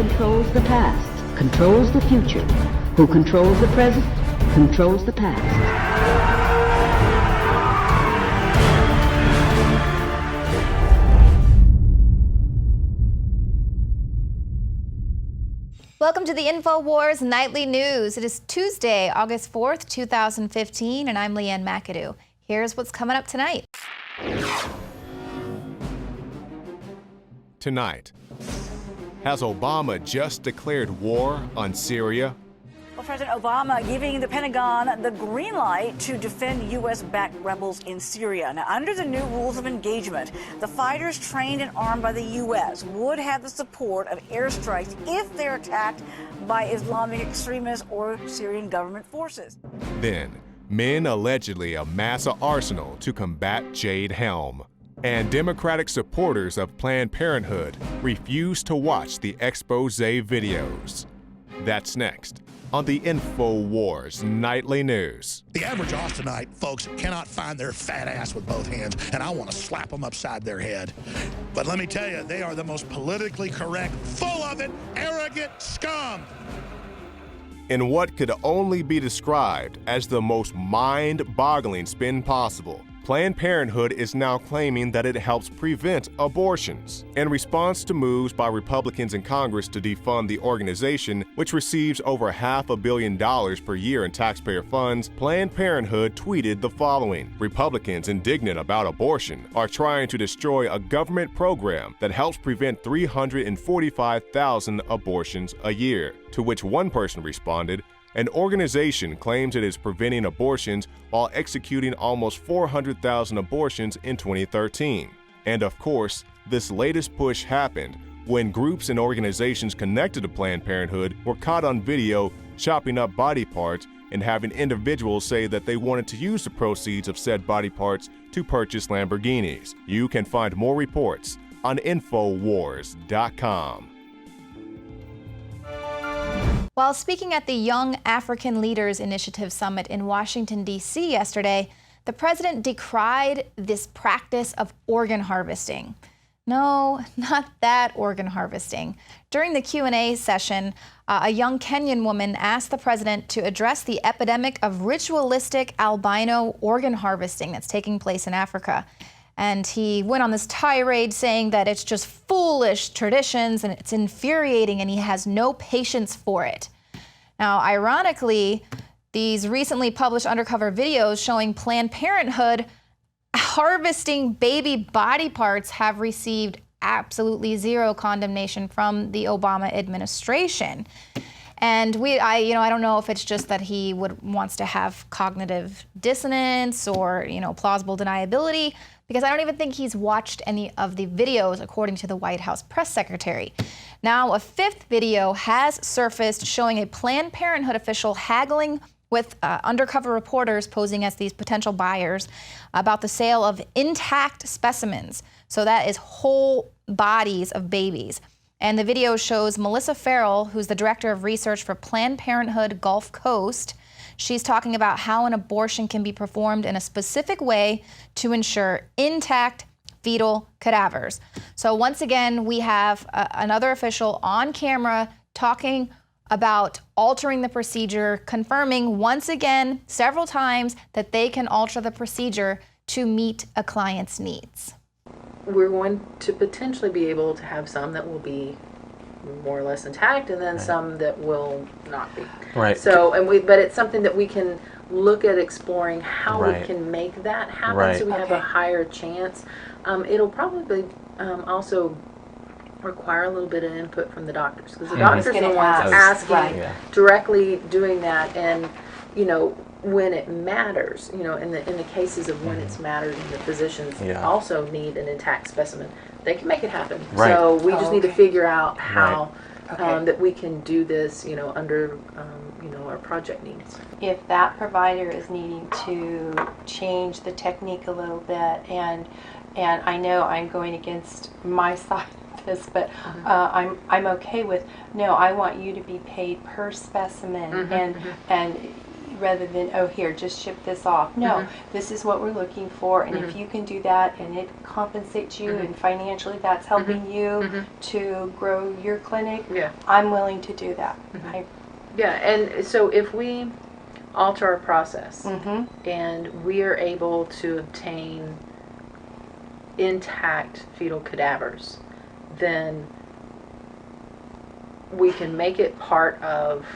controls the past, controls the future. Who controls the present, controls the past. Welcome to the Infowars Nightly News. It is Tuesday, August 4th, 2015, and I'm Leanne McAdoo. Here's what's coming up tonight. Tonight, has Obama just declared war on Syria? Well, President Obama giving the Pentagon the green light to defend U.S.-backed rebels in Syria. Now, under the new rules of engagement, the fighters trained and armed by the U.S. would have the support of airstrikes if they're attacked by Islamic extremists or Syrian government forces. Then, men allegedly amass an arsenal to combat Jade Helm. And Democratic supporters of Planned Parenthood refuse to watch the expose videos. That's next on the Infowars Nightly News. The average Austinite, folks, cannot find their fat ass with both hands, and I want to slap them upside their head. But let me tell you, they are the most politically correct, full of it, arrogant scum. In what could only be described as the most mind-boggling spin possible, Planned Parenthood is now claiming that it helps prevent abortions. In response to moves by Republicans in Congress to defund the organization, which receives over $500 million per year in taxpayer funds, Planned Parenthood tweeted the following: Republicans indignant about abortion are trying to destroy a government program that helps prevent 345,000 abortions a year. To which one person responded, an organization claims it is preventing abortions while executing almost 400,000 abortions in 2013. And of course, this latest push happened when groups and organizations connected to Planned Parenthood were caught on video chopping up body parts and having individuals say that they wanted to use the proceeds of said body parts to purchase Lamborghinis. You can find more reports on Infowars.com. While speaking at the Young African Leaders Initiative Summit in Washington, D.C. yesterday, the president decried this practice of organ harvesting. No, not that organ harvesting. During the Q&A session, a young Kenyan woman asked the president to address the epidemic of ritualistic albino organ harvesting that's taking place in Africa. And he went on this tirade saying that it's just foolish traditions and it's infuriating and he has no patience for it. Now, ironically, these recently published undercover videos showing Planned Parenthood harvesting baby body parts have received absolutely zero condemnation from the Obama administration. And I don't know if it's just that he wants to have cognitive dissonance or, plausible deniability, because I don't even think he's watched any of the videos, according to the White House press secretary. Now, a fifth video has surfaced showing a Planned Parenthood official haggling with undercover reporters posing as these potential buyers about the sale of intact specimens. So that is whole bodies of babies. And the video shows Melissa Farrell, who's the director of research for Planned Parenthood Gulf Coast. She's talking about how an abortion can be performed in a specific way to ensure intact fetal cadavers. So once again, we have another official on camera talking about altering the procedure, confirming once again, several times, that they can alter the procedure to meet a client's needs. We're going to potentially be able to have some that will be more or less intact, and then some that will not be. Right. So, but it's something that we can look at exploring how we can make that happen, so we have a higher chance. It'll probably also require a little bit of input from the doctors, because the doctors are the ones asking, directly doing that, and when it matters, in the cases of when it's mattered, and the physicians also need an intact specimen, they can make it happen. Right. So we just need to figure out how that we can do this, under our project needs. If that provider is needing to change the technique a little bit, and I know I'm going against my side of this, but I'm okay with, no, I want you to be paid per specimen, and rather than, oh, here, just ship this off. No, this is what we're looking for, and if you can do that and it compensates you and financially that's helping you to grow your clinic, I'm willing to do that. And so if we alter our process and we are able to obtain intact fetal cadavers, then we can make it part of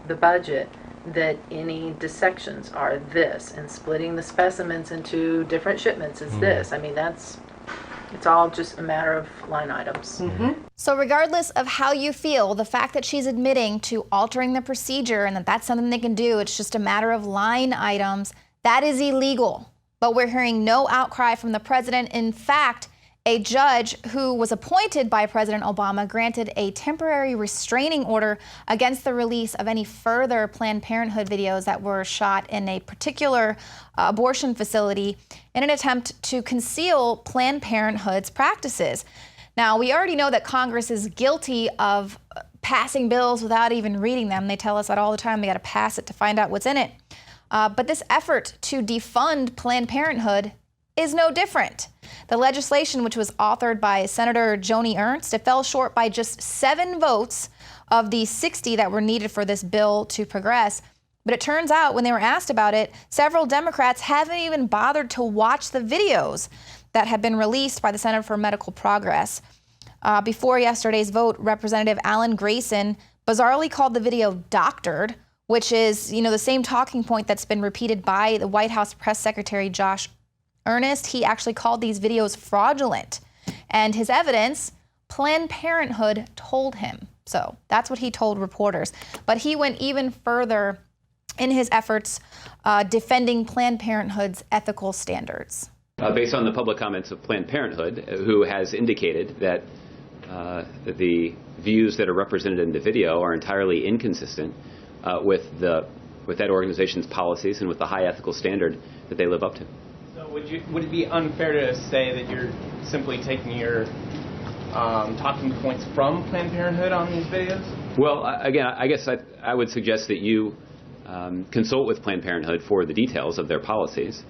the budget that any dissections are this, and splitting the specimens into different shipments is this. I mean, it's all just a matter of line items. So regardless of how you feel, the fact that she's admitting to altering the procedure and that that's something they can do, it's just a matter of line items, that is illegal. But we're hearing no outcry from the president. In fact, a judge who was appointed by President Obama granted a temporary restraining order against the release of any further Planned Parenthood videos that were shot in a particular abortion facility in an attempt to conceal Planned Parenthood's practices. Now, we already know that Congress is guilty of passing bills without even reading them. They tell us that all the time. They got to pass it to find out what's in it. But this effort to defund Planned Parenthood is no different. The legislation, which was authored by Senator Joni Ernst, it fell short by just 7 votes of the 60 that were needed for this bill to progress. But it turns out when they were asked about it, several Democrats haven't even bothered to watch the videos that had been released by the Center for Medical Progress. Before yesterday's vote, Representative Alan Grayson bizarrely called the video doctored, which is, the same talking point that's been repeated by the White House Press Secretary Josh Earnest. He actually called these videos fraudulent. And his evidence, Planned Parenthood told him. So that's what he told reporters. But he went even further in his efforts defending Planned Parenthood's ethical standards. Based on the public comments of Planned Parenthood, who has indicated that the views that are represented in the video are entirely inconsistent with that organization's policies and with the high ethical standard that they live up to. So would it be unfair to say that you're simply taking your talking points from Planned Parenthood on these videos? Well, again, I guess I would suggest that you consult with Planned Parenthood for the details of their policies.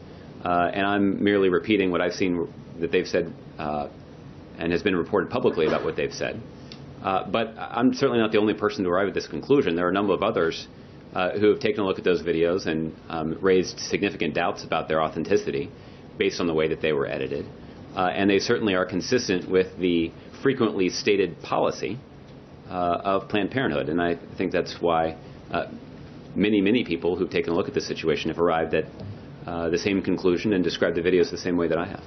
And I'm merely repeating what I've seen that they've said and has been reported publicly about what they've said. But I'm certainly not the only person to arrive at this conclusion. There are a number of others who have taken a look at those videos and raised significant doubts about their authenticity based on the way that they were edited. And they certainly are consistent with the frequently stated policy of Planned Parenthood. And I think that's why many people who've taken a look at this situation have arrived at the same conclusion and described the videos the same way that I have.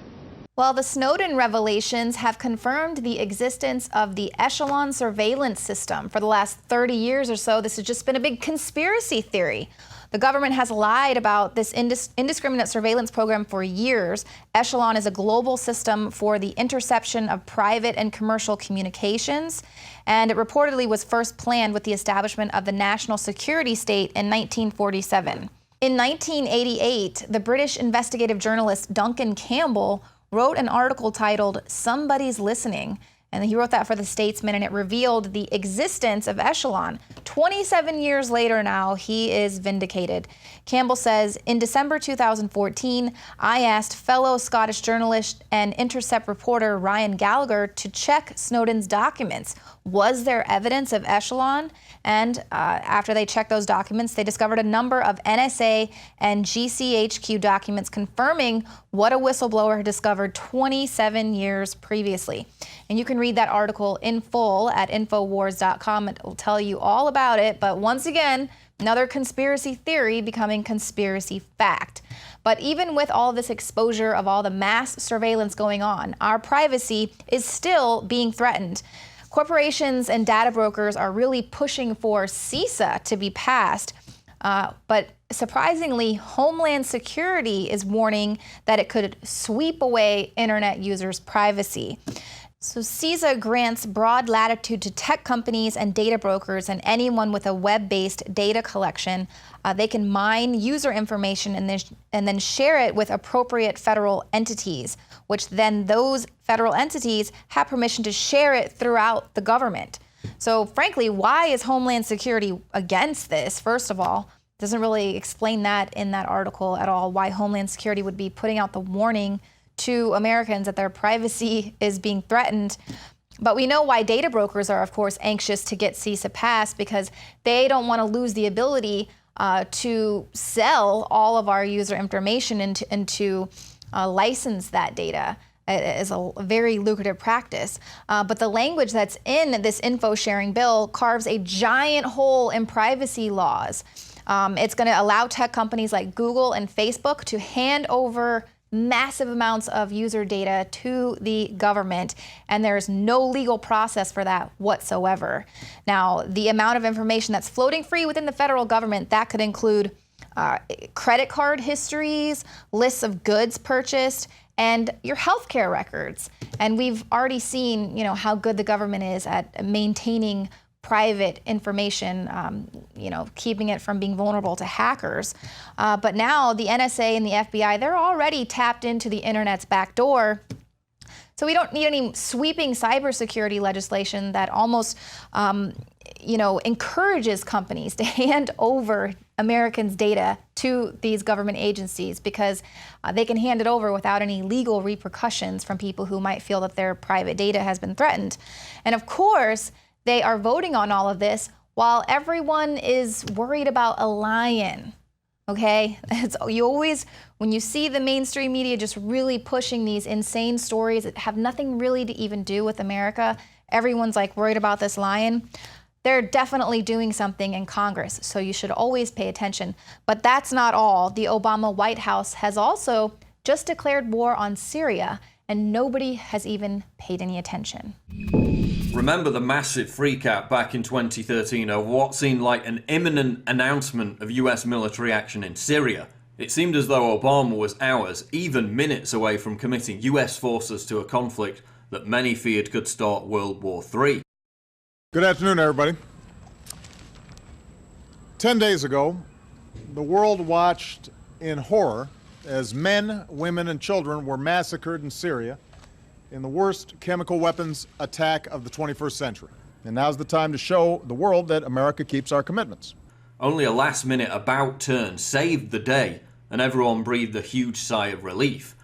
Well, the Snowden revelations have confirmed the existence of the Echelon surveillance system. For the last 30 years or so, this has just been a big conspiracy theory. The government has lied about this indiscriminate surveillance program for years. Echelon is a global system for the interception of private and commercial communications, and it reportedly was first planned with the establishment of the national security state in 1947. In 1988, the British investigative journalist Duncan Campbell wrote an article titled "Somebody's Listening," and he wrote that for The Statesman, and it revealed the existence of Echelon. 27 years later now, he is vindicated. Campbell says, in December 2014, I asked fellow Scottish journalist and Intercept reporter Ryan Gallagher to check Snowden's documents. Was there evidence of Echelon? And after they checked those documents, they discovered a number of NSA and GCHQ documents confirming what a whistleblower had discovered 27 years previously. And you can read that article in full at Infowars.com. It will tell you all about it. But once again, another conspiracy theory becoming conspiracy fact. But even with all this exposure of all the mass surveillance going on, our privacy is still being threatened. Corporations and data brokers are really pushing for CISA to be passed. But surprisingly, Homeland Security is warning that it could sweep away internet users' privacy. So CISA grants broad latitude to tech companies and data brokers and anyone with a web-based data collection. They can mine user information and then share it with appropriate federal entities, which then those federal entities have permission to share it throughout the government. So frankly, why is Homeland Security against this? First of all, Doesn't really explain that in that article at all, why Homeland Security would be putting out the warning to Americans that their privacy is being threatened. But we know why data brokers are, of course, anxious to get CISA passed, because they don't want to lose the ability to sell all of our user information and to license that data. It is a very lucrative practice. But the language that's in this info sharing bill carves a giant hole in privacy laws. It's going to allow tech companies like Google and Facebook to hand over massive amounts of user data to the government, and there's no legal process for that whatsoever. Now, the amount of information that's floating free within the federal government, that could include credit card histories, lists of goods purchased, and your healthcare records. And we've already seen, how good the government is at maintaining private information, keeping it from being vulnerable to hackers. But now the NSA and the FBI, they're already tapped into the internet's back door. So we don't need any sweeping cybersecurity legislation that almost, encourages companies to hand over Americans' data to these government agencies, because they can hand it over without any legal repercussions from people who might feel that their private data has been threatened. And of course, they are voting on all of this while everyone is worried about a lion, okay? You always, when you see the mainstream media just really pushing these insane stories that have nothing really to even do with America, everyone's like worried about this lion. They're definitely doing something in Congress, so you should always pay attention. But that's not all. The Obama White House has also just declared war on Syria, and nobody has even paid any attention. Remember the massive freakout back in 2013 over what seemed like an imminent announcement of US military action in Syria. It seemed as though Obama was hours, even minutes away from committing US forces to a conflict that many feared could start World War III. Good afternoon, everybody. 10 days ago, the world watched in horror as men, women, and children were massacred in Syria in the worst chemical weapons attack of the 21st century. And now's the time to show the world that America keeps our commitments. Only a last-minute about turn saved the day, and everyone breathed a huge sigh of relief.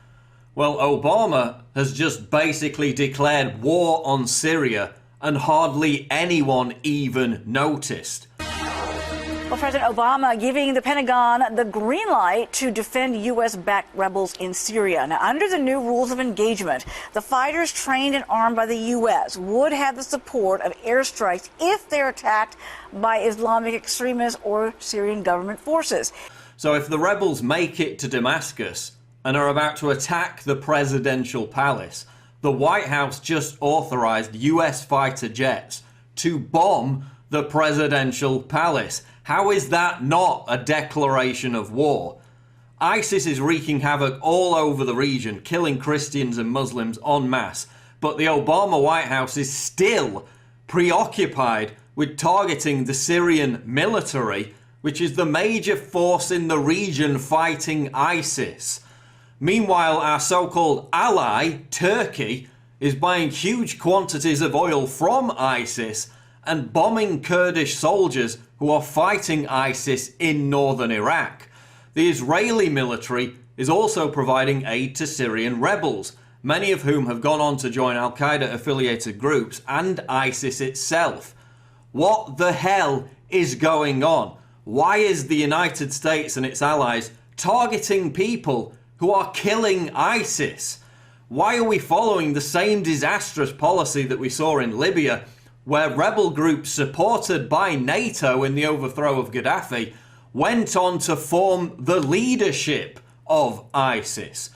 Well, Obama has just basically declared war on Syria, and hardly anyone even noticed. Well, President Obama giving the Pentagon the green light to defend U.S.-backed rebels in Syria. Now, under the new rules of engagement, the fighters trained and armed by the U.S. would have the support of airstrikes if they're attacked by Islamic extremists or Syrian government forces. So if the rebels make it to Damascus and are about to attack the presidential palace, the White House just authorized U.S. fighter jets to bomb the presidential palace. How is that not a declaration of war? ISIS is wreaking havoc all over the region, killing Christians and Muslims en masse, but the Obama White House is still preoccupied with targeting the Syrian military, which is the major force in the region fighting ISIS. Meanwhile, our so-called ally, Turkey, is buying huge quantities of oil from ISIS and bombing Kurdish soldiers who are fighting ISIS in northern Iraq. The Israeli military is also providing aid to Syrian rebels, many of whom have gone on to join Al-Qaeda-affiliated groups and ISIS itself. What the hell is going on? Why is the United States and its allies targeting people who are killing ISIS? Why are we following the same disastrous policy that we saw in Libya, where rebel groups supported by NATO in the overthrow of Gaddafi went on to form the leadership of ISIS?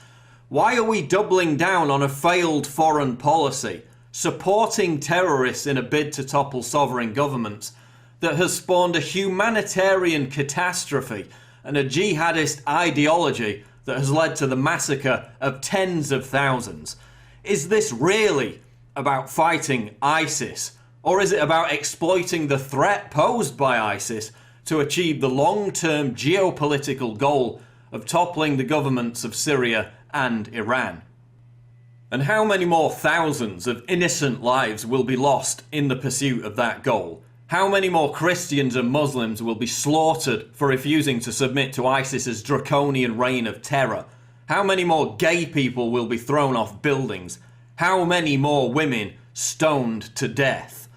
Why are we doubling down on a failed foreign policy, supporting terrorists in a bid to topple sovereign governments that has spawned a humanitarian catastrophe and a jihadist ideology that has led to the massacre of tens of thousands? Is this really about fighting ISIS? Or is it about exploiting the threat posed by ISIS to achieve the long-term geopolitical goal of toppling the governments of Syria and Iran? And how many more thousands of innocent lives will be lost in the pursuit of that goal? How many more Christians and Muslims will be slaughtered for refusing to submit to ISIS's draconian reign of terror? How many more gay people will be thrown off buildings? How many more women stoned to death?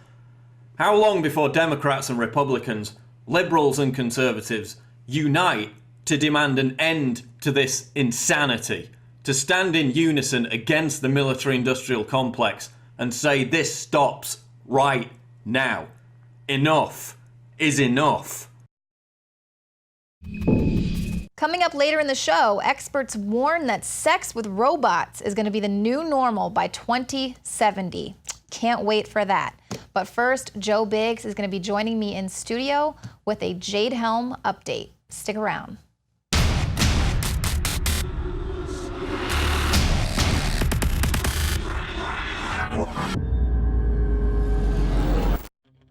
How long before Democrats and Republicans, liberals and conservatives unite to demand an end to this insanity, to stand in unison against the military-industrial complex and say this stops right now? Enough is enough. Coming up later in the show, experts warn that sex with robots is going to be the new normal by 2070. Can't wait for that. But first, Joe Biggs is going to be joining me in studio with a Jade Helm update. Stick around.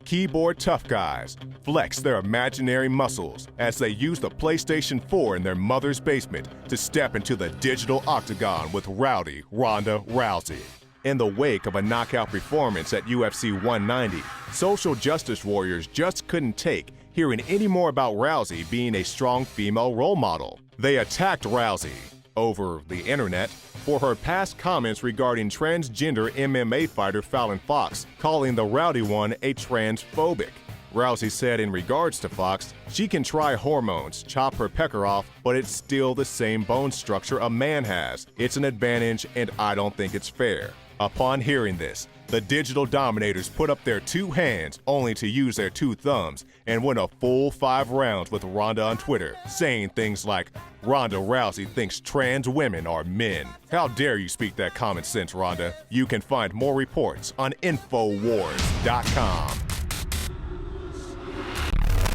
Keyboard tough guys flex their imaginary muscles as they use the PlayStation 4 in their mother's basement to step into the digital octagon with rowdy Ronda Rousey. In the wake of a knockout performance at UFC 190, social justice warriors just couldn't take hearing any more about Rousey being a strong female role model. They attacked Rousey over the internet for her past comments regarding transgender MMA fighter Fallon Fox, calling the rowdy one a transphobic. Rousey said in regards to Fox, she can try hormones, chop her pecker off, but it's still the same bone structure a man has. It's an advantage, and I don't think it's fair. Upon hearing this, the digital dominators put up their two hands only to use their two thumbs and win a full 5 rounds with Ronda on Twitter, saying things like, Ronda Rousey thinks trans women are men. How dare you speak that common sense, Ronda? You can find more reports on Infowars.com.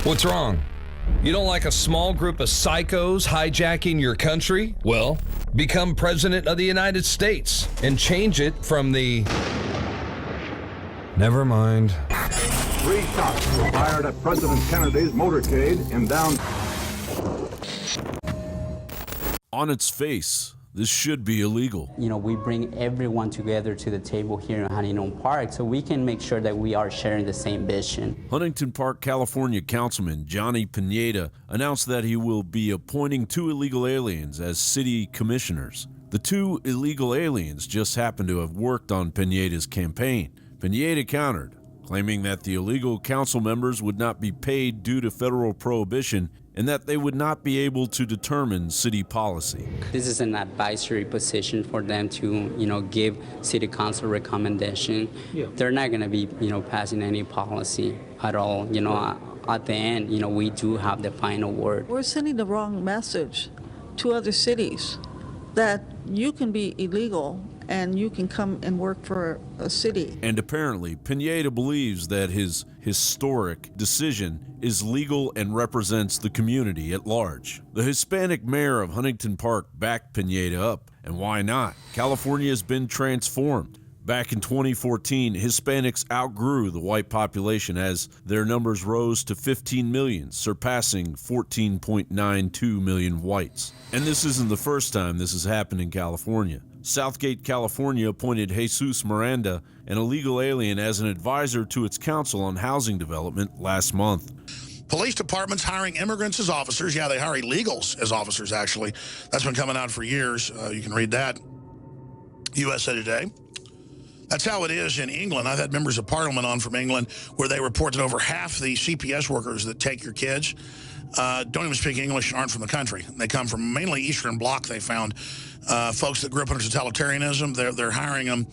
What's wrong? You don't like a small group of psychos hijacking your country? Well, become president of the United States and change it from the... Never mind. 3 shots were fired at President Kennedy's motorcade in downtown. On its face, this should be illegal. You know, we bring everyone together to the table here in Huntington Park so we can make sure that we are sharing the same vision. Huntington Park, California Councilman Johnny Pineda announced that he will be appointing 2 illegal aliens as city commissioners. The 2 illegal aliens just happened to have worked on Pineda's campaign. Pineda countered, claiming that the illegal council members would not be paid due to federal prohibition and that they would not be able to determine city policy. This is an advisory position for them to, give city council recommendation. Yeah. They're not going to be, passing any policy at all. At the end, we do have the final word. We're sending the wrong message to other cities that you can be illegal and you can come and work for a city. And apparently, Pineda believes that his historic decision is legal and represents the community at large. The Hispanic mayor of Huntington Park backed Pineda up, and why not? California has been transformed. Back in 2014, Hispanics outgrew the white population as their numbers rose to 15 million, surpassing 14.92 million whites. And this isn't the first time this has happened in California. Southgate, California appointed Jesus Miranda, an illegal alien, as an advisor to its council on housing development last month. Police departments hiring immigrants as officers. Yeah, they hire illegals as officers, actually. That's been coming out for years. You can read that. USA Today. That's how it is in England. I've had members of parliament on from England where they report that over half the CPS workers that take your kids don't even speak English and aren't from the country. They come from mainly Eastern Bloc, they found. Folks that grew up under totalitarianism, they're hiring them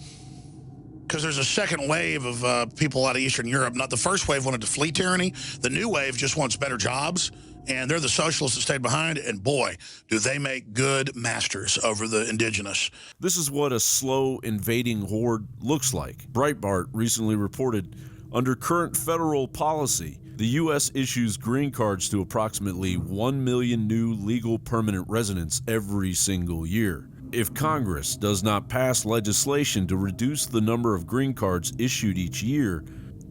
because there's a second wave of people out of Eastern Europe. Not the first wave wanted to flee tyranny. The new wave just wants better jobs, and they're the socialists that stayed behind, and boy, do they make good masters over the indigenous. This is what a slow invading horde looks like. Breitbart recently reported, under current federal policy, the U.S. issues green cards to approximately 1 million new legal permanent residents every single year. If Congress does not pass legislation to reduce the number of green cards issued each year,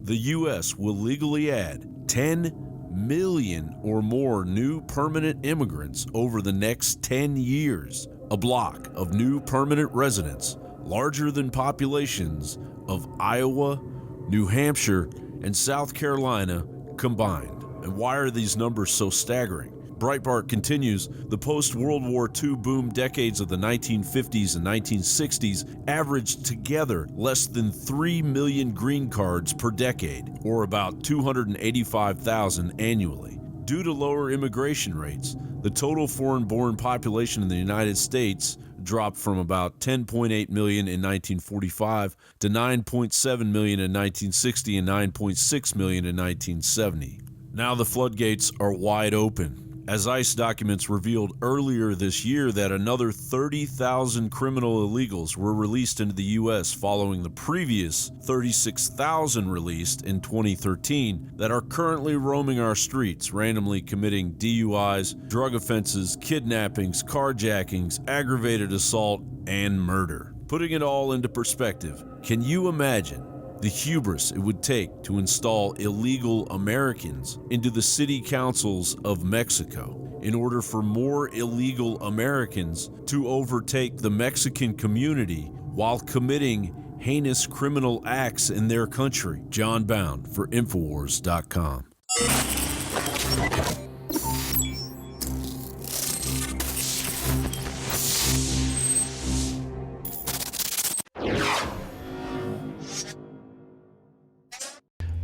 the U.S. will legally add 10 million or more new permanent immigrants over the next 10 years, a block of new permanent residents larger than populations of Iowa, New Hampshire, and South Carolina combined. And why are these numbers so staggering? Breitbart continues, the post-World War II boom decades of the 1950s and 1960s averaged together less than 3 million green cards per decade, or about 285,000 annually. Due to lower immigration rates, the total foreign-born population in the United States dropped from about 10.8 million in 1945 to 9.7 million in 1960 and 9.6 million in 1970. Now the floodgates are wide open, as ICE documents revealed earlier this year that another 30,000 criminal illegals were released into the U.S. following the previous 36,000 released in 2013 that are currently roaming our streets, randomly committing DUIs, drug offenses, kidnappings, carjackings, aggravated assault, and murder. Putting it all into perspective, can you imagine the hubris it would take to install illegal Americans into the city councils of Mexico in order for more illegal Americans to overtake the Mexican community while committing heinous criminal acts in their country? John Bound for Infowars.com.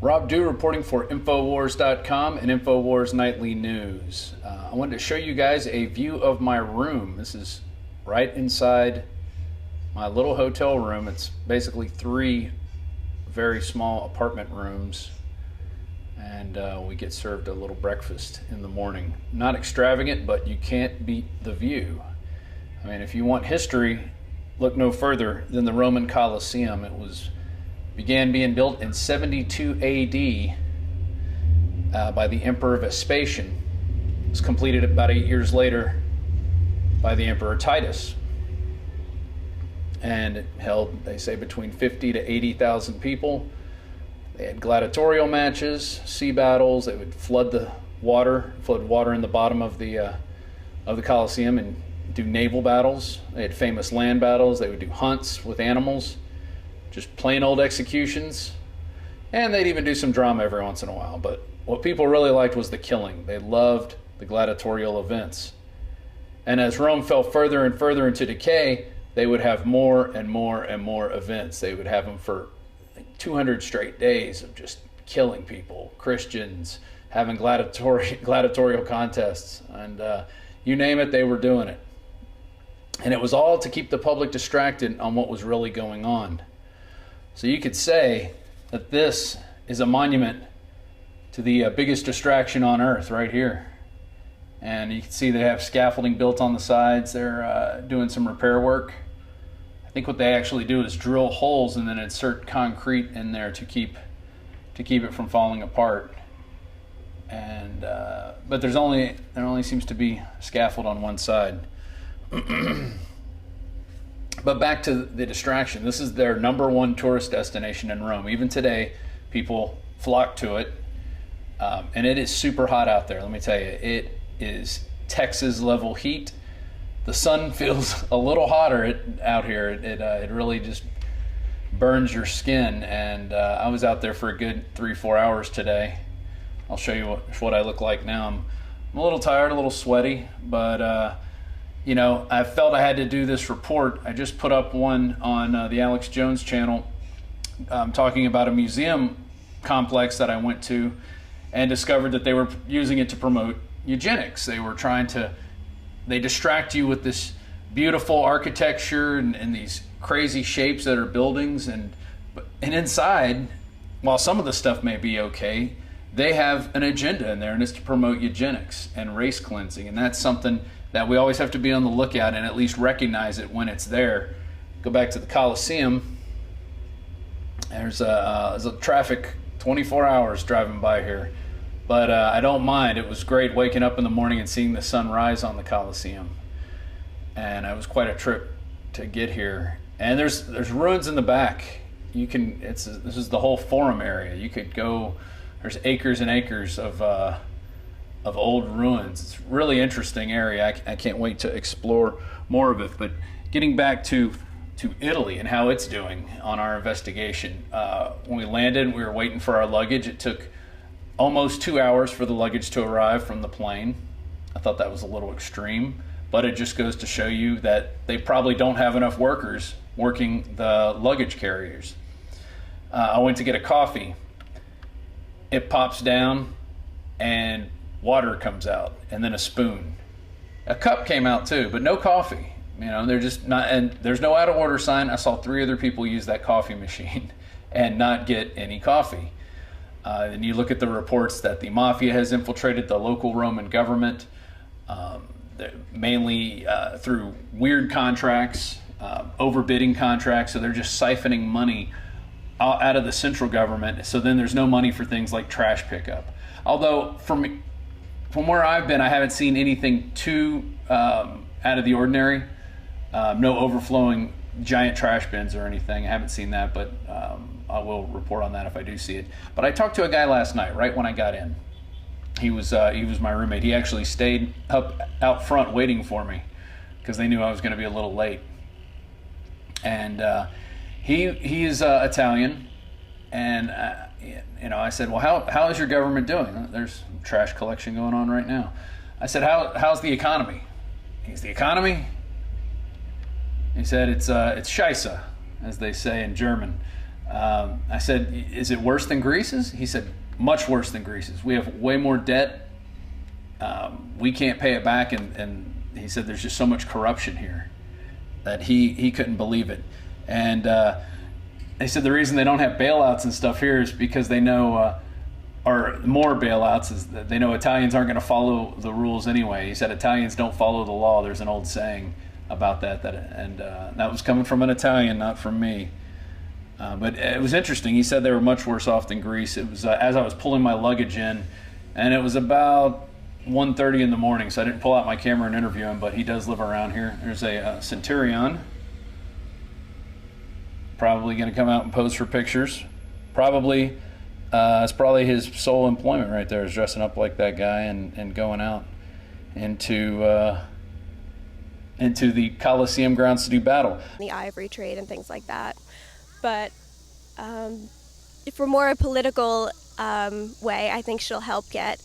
Rob Dew reporting for Infowars.com and Infowars Nightly News. I wanted to show you guys a view of my room. This is right inside my little hotel room. It's basically 3 very small apartment rooms, and we get served a little breakfast in the morning. Not extravagant, but you can't beat the view. I mean, if you want history, look no further than the Roman Colosseum. It began being built in 72 AD by the Emperor Vespasian. It was completed about 8 years later by the Emperor Titus. And it held, they say, between 50 to 80,000 people. They had gladiatorial matches, sea battles. They would flood water in the bottom of the Colosseum and do naval battles. They had famous land battles. They would do hunts with animals. Just plain old executions, and they'd even do some drama every once in a while. But what people really liked was the killing. They loved the gladiatorial events. And as Rome fell further and further into decay, they would have more and more and more events. They would have them for 200 straight days of just killing people, Christians, having gladiatorial contests, and you name it, they were doing it. And it was all to keep the public distracted on what was really going on. So you could say that this is a monument to the biggest distraction on earth right here. And you can see they have scaffolding built on the sides. They're doing some repair work. I think what they actually do is drill holes and then insert concrete in there to keep it from falling apart. And but there only seems to be scaffold on one side. But back to the distraction. This is their #1 tourist destination in Rome. Even today, people flock to it. And it is super hot out there. Let me tell you, it is Texas level heat. The sun feels a little hotter out here. It really just burns your skin. And I was out there for a good 3-4 hours today. I'll show you what I look like now. I'm a little tired, a little sweaty, but you know, I felt I had to do this report. I just put up one on the Alex Jones channel talking about a museum complex that I went to and discovered that they were using it to promote eugenics. They distract you with this beautiful architecture and these crazy shapes that are buildings, and inside, while some of the stuff may be okay, they have an agenda in there, and it's to promote eugenics and race cleansing. And that's something that we always have to be on the lookout and at least recognize it when it's there. Go back to the Colosseum. There's a traffic 24 hours driving by here. But I don't mind. It was great waking up in the morning and seeing the sun rise on the Colosseum. And it was quite a trip to get here. And there's ruins in the back. This is the whole forum area. You could go. There's acres and acres of old ruins. It's a really interesting area. I can't wait to explore more of it. But getting back to to Italy and how it's doing on our investigation. When we landed, we were waiting for our luggage. It took almost 2 hours for the luggage to arrive from the plane. I thought that was a little extreme, but it just goes to show you that they probably don't have enough workers working the luggage carriers. I went to get a coffee. It pops down and water comes out, and then a spoon. A cup came out too, but no coffee. You know, they're just not, and there's no out of order sign. I saw 3 other people use that coffee machine and not get any coffee. And you look at the reports that the mafia has infiltrated the local Roman government, mainly through weird contracts, overbidding contracts. So they're just siphoning money out of the central government. So then there's no money for things like trash pickup. Although from where I've been, I haven't seen anything too out of the ordinary. No overflowing giant trash bins or anything. I haven't seen that, but I will report on that if I do see it. But I talked to a guy last night, right when I got in. He was my roommate. He actually stayed up out front waiting for me because they knew I was going to be a little late. And he is Italian, and you know, I said, well, how is your government doing? There's trash collection going on right now. I said, how's the economy? He's the economy. He said, it's scheisse, as they say in German. I said, is it worse than Greece's? He said, much worse than Greece's. We have way more debt. We can't pay it back, and he said there's just so much corruption here that he couldn't believe it. And they said the reason they don't have bailouts and stuff here is because they know, or more bailouts, is that they know Italians aren't going to follow the rules anyway. He said Italians don't follow the law. There's an old saying about that, and that was coming from an Italian, not from me. But it was interesting. He said they were much worse off than Greece. It was as I was pulling my luggage in, and it was about 1:30 in the morning, so I didn't pull out my camera and interview him, but he does live around here. There's a Centurion, probably going to come out and pose for pictures. Probably, it's probably his sole employment right there, is dressing up like that guy and going out into the Coliseum grounds to do battle. The ivory trade and things like that. But for more a political way, I think she'll help get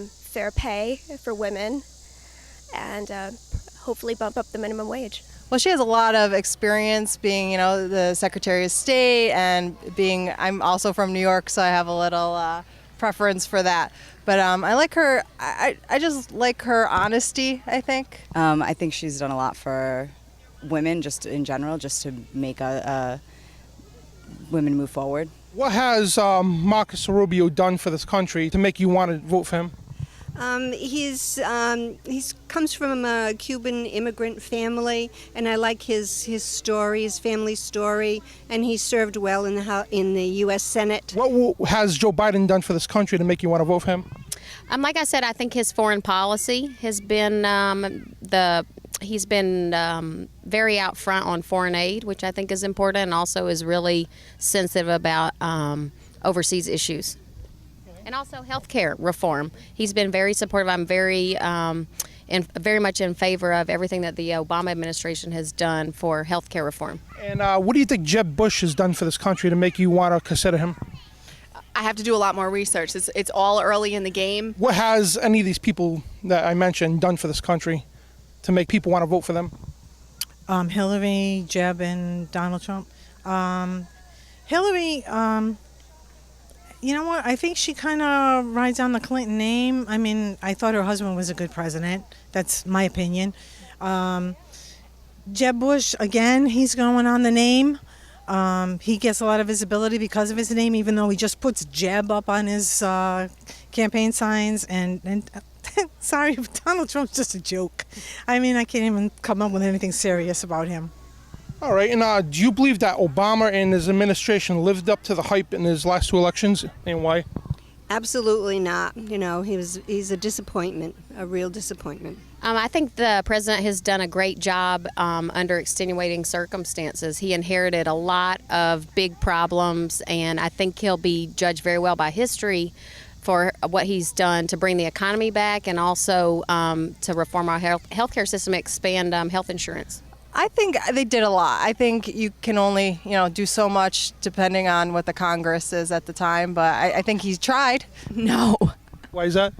fair pay for women and hopefully bump up the minimum wage. Well, she has a lot of experience being, you know, the Secretary of State and I'm also from New York, so I have a little preference for that. But I like her, I just like her honesty, I think. I think she's done a lot for women, just in general, just to make women move forward. What has Marcus Rubio done for this country to make you want to vote for him? He's comes from a Cuban immigrant family, and I like his story, his family story, and he served well in the U.S. Senate. What has Joe Biden done for this country to make you want to vote for him? Like I said, I think his foreign policy has been he's been very out front on foreign aid, which I think is important, and also is really sensitive about overseas issues. And also healthcare reform. He's been very supportive. I'm very much in favor of everything that the Obama administration has done for healthcare reform. And what do you think Jeb Bush has done for this country to make you want to consider him? I have to do a lot more research. It's all early in the game. What has any of these people that I mentioned done for this country to make people want to vote for them? Hillary, Jeb, and Donald Trump. Hillary, you know what? I think she kind of rides on the Clinton name. I mean, I thought her husband was a good president. That's my opinion. Jeb Bush, again, he's going on the name. He gets a lot of visibility because of his name, even though he just puts Jeb up on his campaign signs. And sorry, Donald Trump's just a joke. I mean, I can't even come up with anything serious about him. All right, and do you believe that Obama and his administration lived up to the hype in his last 2 elections, and why? Absolutely not. You know, he's a disappointment, a real disappointment. I think the president has done a great job under extenuating circumstances. He inherited a lot of big problems, and I think he'll be judged very well by history for what he's done to bring the economy back and also to reform our healthcare system, expand health insurance. I think they did a lot. I think you can only, do so much depending on what the Congress is at the time. But I think he's tried. No. Why is that?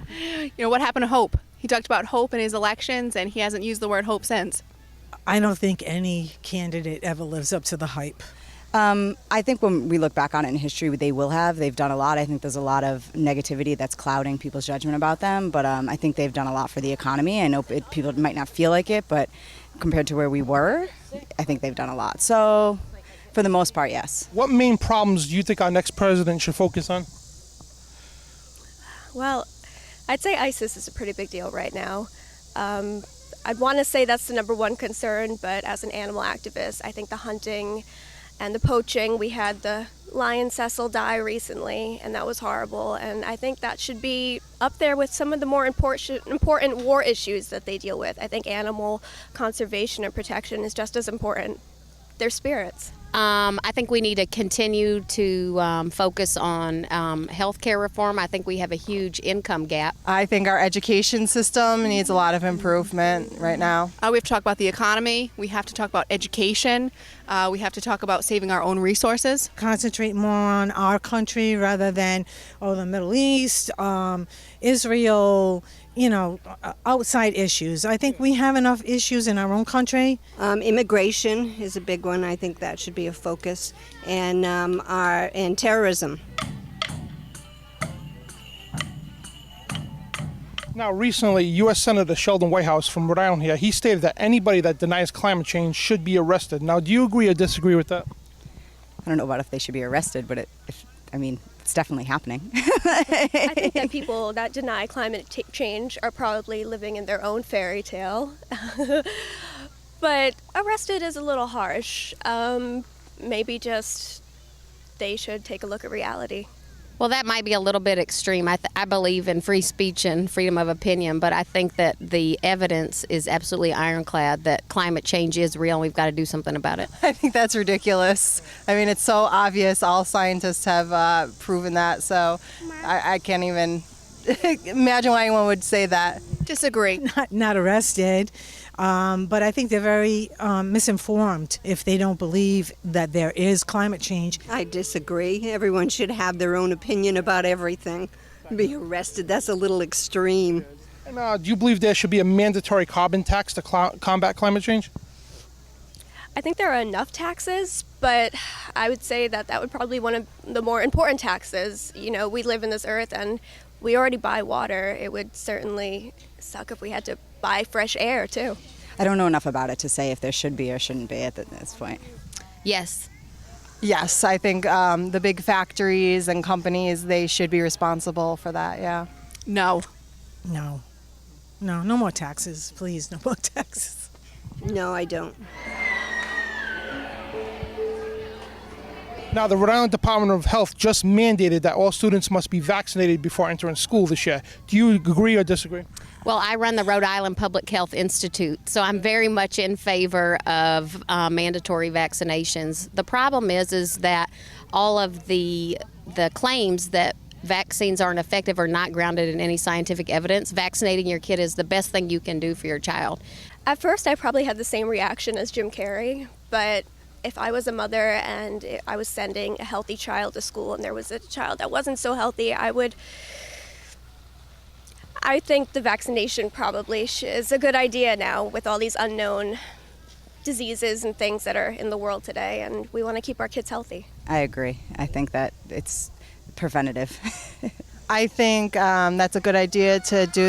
What happened to hope? He talked about hope in his elections, and he hasn't used the word hope since. I don't think any candidate ever lives up to the hype. I think when we look back on it in history, they will have. They've done a lot. I think there's a lot of negativity that's clouding people's judgment about them, but I think they've done a lot for the economy. I know people might not feel like it, but compared to where we were, I think they've done a lot. So for the most part, yes. What main problems do you think our next president should focus on? Well, I'd say ISIS is a pretty big deal right now. I'd want to say that's the number one concern, but as an animal activist, I think the hunting and the poaching, we had the lion Cecil die recently, and that was horrible, and I think that should be up there with some of the more important war issues that they deal with. I think animal conservation and protection is just as important. They're spirits. I think we need to continue to focus on healthcare reform. I think we have a huge income gap. I think our education system needs a lot of improvement right now. We have to talk about the economy. We have to talk about education. We have to talk about saving our own resources. Concentrate more on our country rather than, the Middle East, Israel, outside issues. I think we have enough issues in our own country. Immigration is a big one. I think that should be a focus, and terrorism. Now, recently, U.S. Senator Sheldon Whitehouse from Rhode Island here, he stated that anybody that denies climate change should be arrested. Now, do you agree or disagree with that? I don't know about if they should be arrested, but it's definitely happening. I think that people that deny climate change are probably living in their own fairy tale. But arrested is a little harsh. Maybe just they should take a look at reality. Well, that might be a little bit extreme. I believe in free speech and freedom of opinion, but I think that the evidence is absolutely ironclad that climate change is real and we've got to do something about it. I think that's ridiculous. It's so obvious. All scientists have proven that, so I can't even imagine why anyone would say that. Disagree. Not arrested. But I think they're very misinformed if they don't believe that there is climate change. I disagree. Everyone should have their own opinion about everything. Be arrested, that's a little extreme. And, do you believe there should be a mandatory carbon tax to combat climate change? I think there are enough taxes, but I would say that would probably be one of the more important taxes. We live in this earth and we already buy water. It would certainly suck if we had to buy fresh air, too. I don't know enough about it to say if there should be or shouldn't be at this point. Yes. Yes, I think the big factories and companies, they should be responsible for that, yeah. No. No more taxes, please, no more taxes. No, I don't. Now, the Rhode Island Department of Health just mandated that all students must be vaccinated before entering school this year. Do you agree or disagree? Well, I run the Rhode Island Public Health Institute, so I'm very much in favor of mandatory vaccinations. The problem is that all of the claims that vaccines aren't effective are not grounded in any scientific evidence. Vaccinating your kid is the best thing you can do for your child. At first, I probably had the same reaction as Jim Carrey, but if I was a mother and I was sending a healthy child to school and there was a child that wasn't so healthy, I think the vaccination probably is a good idea now with all these unknown diseases and things that are in the world today, and we want to keep our kids healthy. I agree. I think that it's preventative. I think that's a good idea to do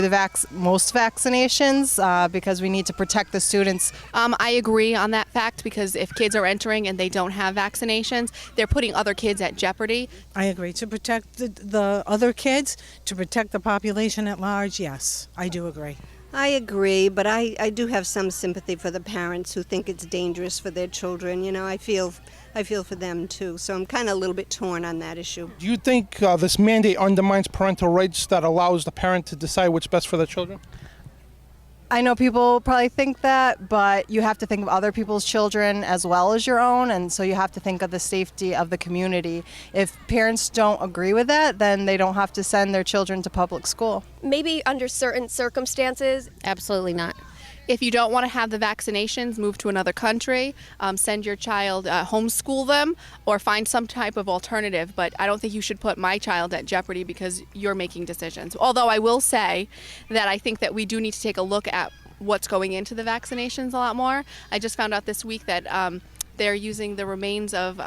most vaccinations because we need to protect the students. I agree on that fact because if kids are entering and they don't have vaccinations, they're putting other kids at jeopardy. I agree. To protect the other kids, to protect the population at large, yes, I do agree. I agree, but I do have some sympathy for the parents who think it's dangerous for their children. I feel for them too, so I'm kind of a little bit torn on that issue. Do you think this mandate undermines parental rights that allows the parent to decide what's best for their children? I know people probably think that, but you have to think of other people's children as well as your own, and so you have to think of the safety of the community. If parents don't agree with that, then they don't have to send their children to public school. Maybe under certain circumstances. Absolutely not. If you don't want to have the vaccinations, move to another country, send your child, homeschool them, or find some type of alternative. But I don't think you should put my child at jeopardy because you're making decisions. Although I will say that I think that we do need to take a look at what's going into the vaccinations a lot more. I just found out this week that they're using the remains of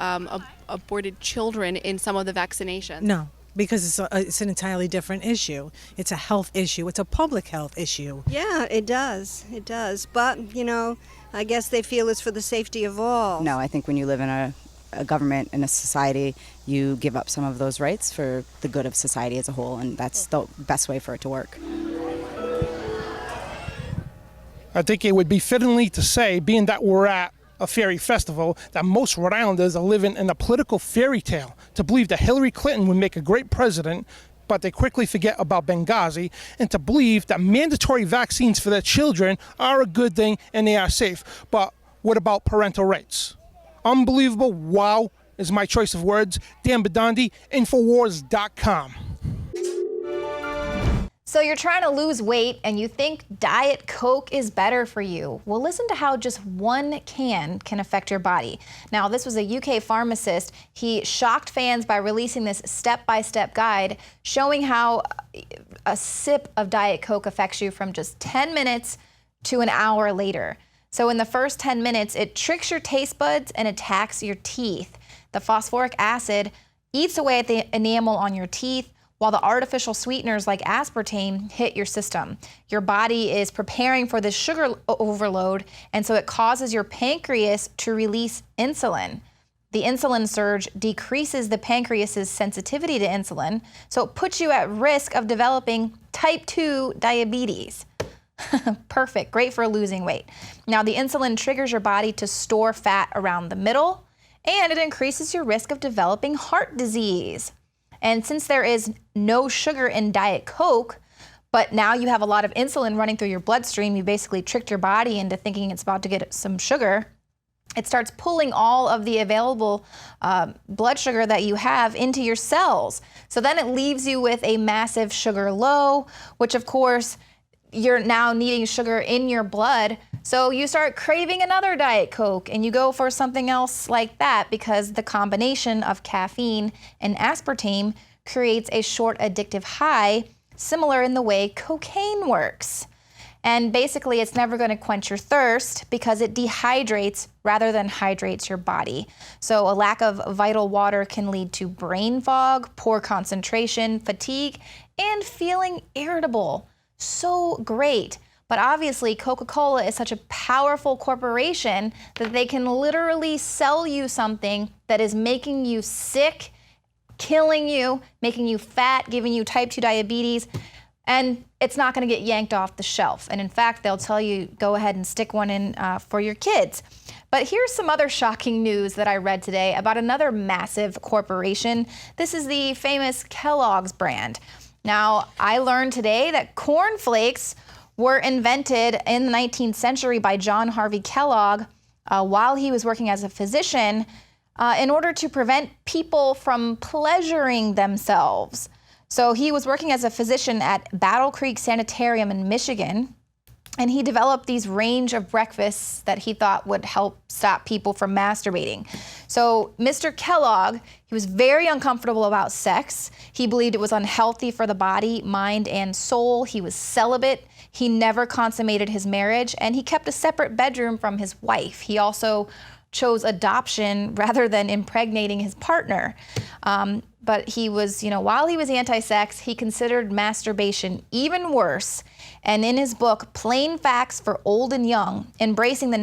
aborted children in some of the vaccinations. No, because it's an entirely different issue. It's a health issue. It's a public health issue. Yeah, it does. It does. But, you know, I guess they feel it's for the safety of all. No, I think when you live in a government, in a society, you give up some of those rights for the good of society as a whole, and that's the best way for it to work. I think it would be fittingly to say, being that we're at a fairy festival, that most Rhode Islanders are living in a political fairy tale to believe that Hillary Clinton would make a great president, but they quickly forget about Benghazi, and to believe that mandatory vaccines for their children are a good thing and they are safe. But what about parental rights? Unbelievable. Wow is my choice of words. Dan Bedandi, Infowars.com. So you're trying to lose weight and you think Diet Coke is better for you. Well, listen to how just one can affect your body. Now, this was a UK pharmacist. He shocked fans by releasing this step-by-step guide showing how a sip of Diet Coke affects you from just 10 minutes to an hour later. So in the first 10 minutes, it tricks your taste buds and attacks your teeth. The phosphoric acid eats away at the enamel on your teeth, while the artificial sweeteners like aspartame hit your system. Your body is preparing for this sugar overload, and so it causes your pancreas to release insulin. The insulin surge decreases the pancreas's sensitivity to insulin, so it puts you at risk of developing type 2 diabetes. Perfect, great for losing weight. Now, the insulin triggers your body to store fat around the middle, and it increases your risk of developing heart disease. And since there is no sugar in Diet Coke, but now you have a lot of insulin running through your bloodstream, you basically tricked your body into thinking it's about to get some sugar. It starts pulling all of the available blood sugar that you have into your cells. So then it leaves you with a massive sugar low, which of course you're now needing sugar in your blood. So you start craving another Diet Coke and you go for something else like that because the combination of caffeine and aspartame creates a short addictive high, similar in the way cocaine works. And basically it's never going to quench your thirst because it dehydrates rather than hydrates your body. So a lack of vital water can lead to brain fog, poor concentration, fatigue, and feeling irritable. So great. But obviously, Coca-Cola is such a powerful corporation that they can literally sell you something that is making you sick, killing you, making you fat, giving you type 2 diabetes, and it's not going to get yanked off the shelf. And in fact, they'll tell you, go ahead and stick one in for your kids. But here's some other shocking news that I read today about another massive corporation. This is the famous Kellogg's brand. Now, I learned today that cornflakes were invented in the 19th century by John Harvey Kellogg while he was working as a physician in order to prevent people from pleasuring themselves. So he was working as a physician at Battle Creek Sanitarium in Michigan, and he developed these range of breakfasts that he thought would help stop people from masturbating. So Mr. Kellogg, he was very uncomfortable about sex. He believed it was unhealthy for the body, mind, and soul. He was celibate. He never consummated his marriage, and he kept a separate bedroom from his wife. He also chose adoption rather than impregnating his partner. But he was, while he was anti-sex, he considered masturbation even worse. And in his book, Plain Facts for Old and Young, Embracing the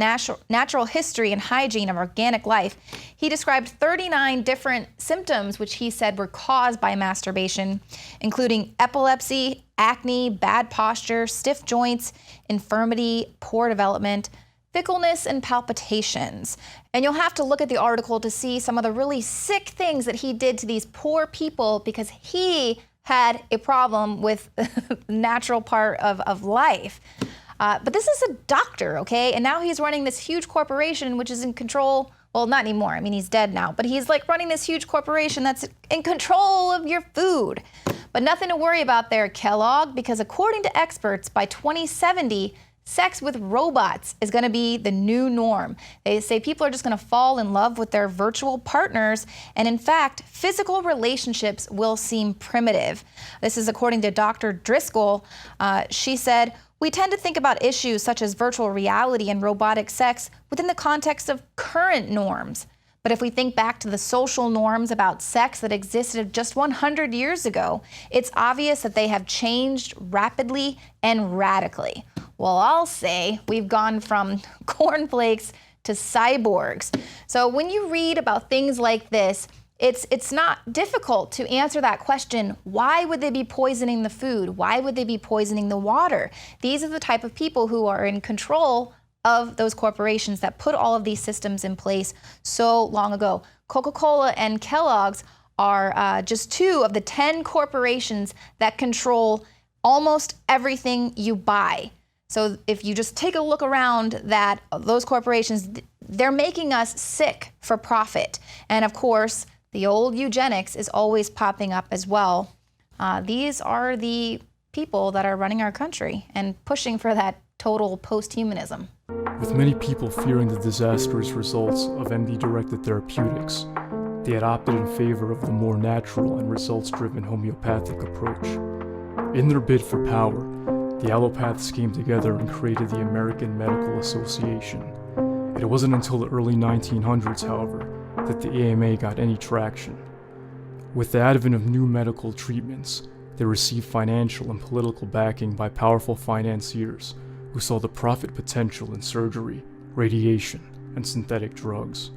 Natural History and Hygiene of Organic Life, he described 39 different symptoms which he said were caused by masturbation, including epilepsy, acne, bad posture, stiff joints, infirmity, poor development, fickleness, and palpitations. And you'll have to look at the article to see some of the really sick things that he did to these poor people because he had a problem with the natural part of life. But this is a doctor, okay? And now he's running this huge corporation which is in control, well, not anymore, I mean, he's dead now, but he's like running this huge corporation that's in control of your food. But nothing to worry about there, Kellogg, because according to experts, by 2070, sex with robots is going to be the new norm. They say people are just going to fall in love with their virtual partners, and in fact, physical relationships will seem primitive. This is according to Dr. Driscoll. She said, "We tend to think about issues such as virtual reality and robotic sex within the context of current norms. But if we think back to the social norms about sex that existed just 100 years ago, it's obvious that they have changed rapidly and radically." Well, I'll say we've gone from cornflakes to cyborgs. So when you read about things like this, it's not difficult to answer that question. Why would they be poisoning the food? Why would they be poisoning the water? These are the type of people who are in control of those corporations that put all of these systems in place so long ago. Coca-Cola and Kellogg's are just 2 of the 10 corporations that control almost everything you buy. So if you just take a look around those corporations, they're making us sick for profit. And of course, the old eugenics is always popping up as well. These are the people that are running our country and pushing for that total post-humanism. With many people fearing the disastrous results of MD-directed therapeutics, they had opted in favor of the more natural and results-driven homeopathic approach. In their bid for power, the allopaths came together and created the American Medical Association. It wasn't until the early 1900s, however, that the AMA got any traction. With the advent of new medical treatments, they received financial and political backing by powerful financiers who saw the profit potential in surgery, radiation, and synthetic drugs.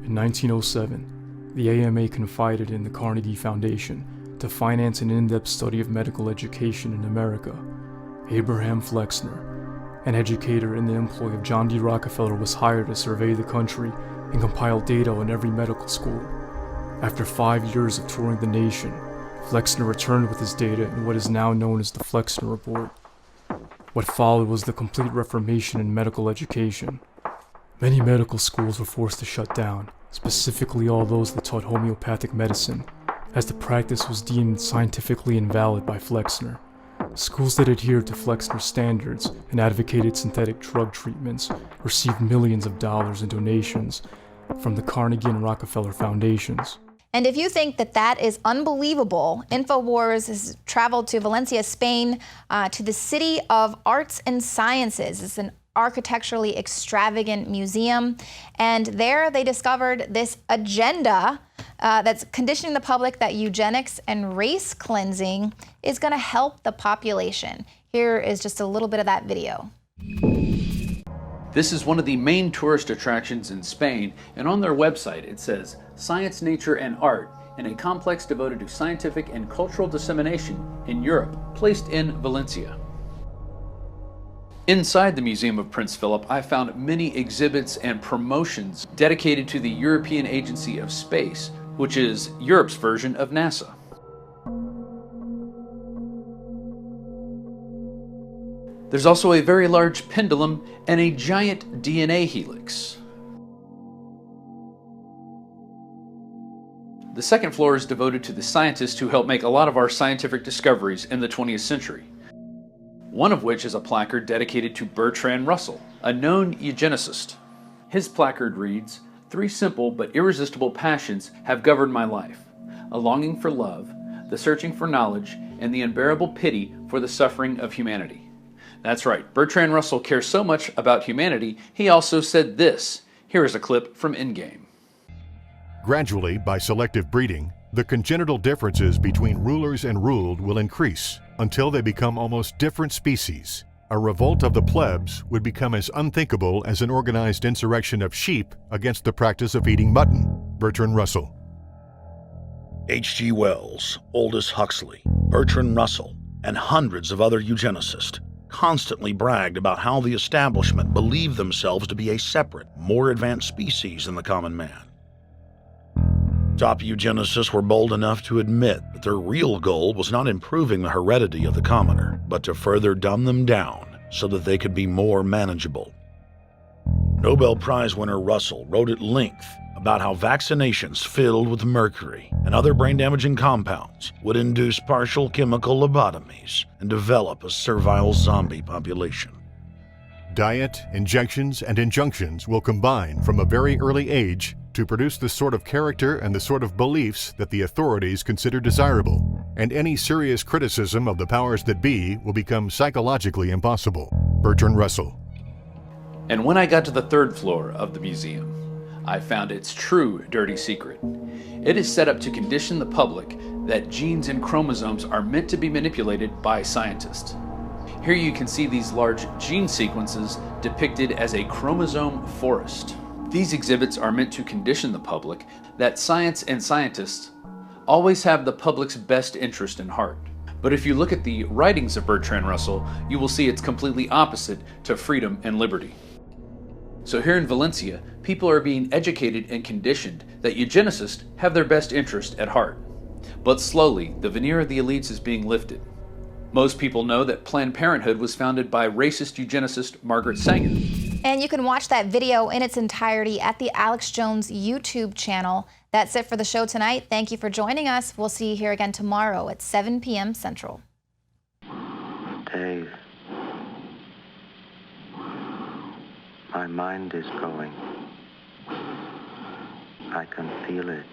In 1907, the AMA confided in the Carnegie Foundation to finance an in-depth study of medical education in America. Abraham Flexner, an educator in the employ of John D. Rockefeller, was hired to survey the country and compile data on every medical school. After 5 years of touring the nation, Flexner returned with his data in what is now known as the Flexner Report. What followed was the complete reformation in medical education. Many medical schools were forced to shut down, specifically all those that taught homeopathic medicine, as the practice was deemed scientifically invalid by Flexner. Schools that adhered to Flexner's standards and advocated synthetic drug treatments received millions of dollars in donations from the Carnegie and Rockefeller Foundations. And if you think that is unbelievable, Infowars has traveled to Valencia, Spain, to the City of Arts and Sciences. It's an architecturally extravagant museum. And there they discovered this agenda that's conditioning the public that eugenics and race cleansing is going to help the population. Here is just a little bit of that video. This is one of the main tourist attractions in Spain, and on their website it says, "Science, Nature, and Art in a complex devoted to scientific and cultural dissemination in Europe, placed in Valencia." Inside the Museum of Prince Philip, I found many exhibits and promotions dedicated to the European Agency of Space, which is Europe's version of NASA. There's also a very large pendulum and a giant DNA helix. The second floor is devoted to the scientists who helped make a lot of our scientific discoveries in the 20th century. One of which is a placard dedicated to Bertrand Russell, a known eugenicist. His placard reads, "3 simple but irresistible passions have governed my life: a longing for love, the searching for knowledge, and the unbearable pity for the suffering of humanity." That's right, Bertrand Russell cares so much about humanity, he also said this. Here is a clip from Endgame. Gradually, by selective breeding, the congenital differences between rulers and ruled will increase until they become almost different species. A revolt of the plebs would become as unthinkable as an organized insurrection of sheep against the practice of eating mutton. Bertrand Russell. H.G. Wells, Aldous Huxley, Bertrand Russell, and hundreds of other eugenicists constantly bragged about how the establishment believed themselves to be a separate, more advanced species than the common man. Top eugenicists were bold enough to admit that their real goal was not improving the heredity of the commoner, but to further dumb them down so that they could be more manageable. Nobel Prize winner Russell wrote at length about how vaccinations filled with mercury and other brain-damaging compounds would induce partial chemical lobotomies and develop a servile zombie population. Diet, injections, and injunctions will combine from a very early age to produce the sort of character and the sort of beliefs that the authorities consider desirable, and any serious criticism of the powers that be will become psychologically impossible. Bertrand Russell. And when I got to the third floor of the museum, I found its true dirty secret. It is set up to condition the public that genes and chromosomes are meant to be manipulated by scientists. Here you can see these large gene sequences depicted as a chromosome forest. These exhibits are meant to condition the public that science and scientists always have the public's best interest in heart. But if you look at the writings of Bertrand Russell, you will see it's completely opposite to freedom and liberty. So here in Valencia, people are being educated and conditioned that eugenicists have their best interest at heart. But slowly, the veneer of the elites is being lifted. Most people know that Planned Parenthood was founded by racist eugenicist Margaret Sanger. And you can watch that video in its entirety at the Alex Jones YouTube channel. That's it for the show tonight. Thank you for joining us. We'll see you here again tomorrow at 7 p.m. Central. Dave, my mind is going. I can feel it.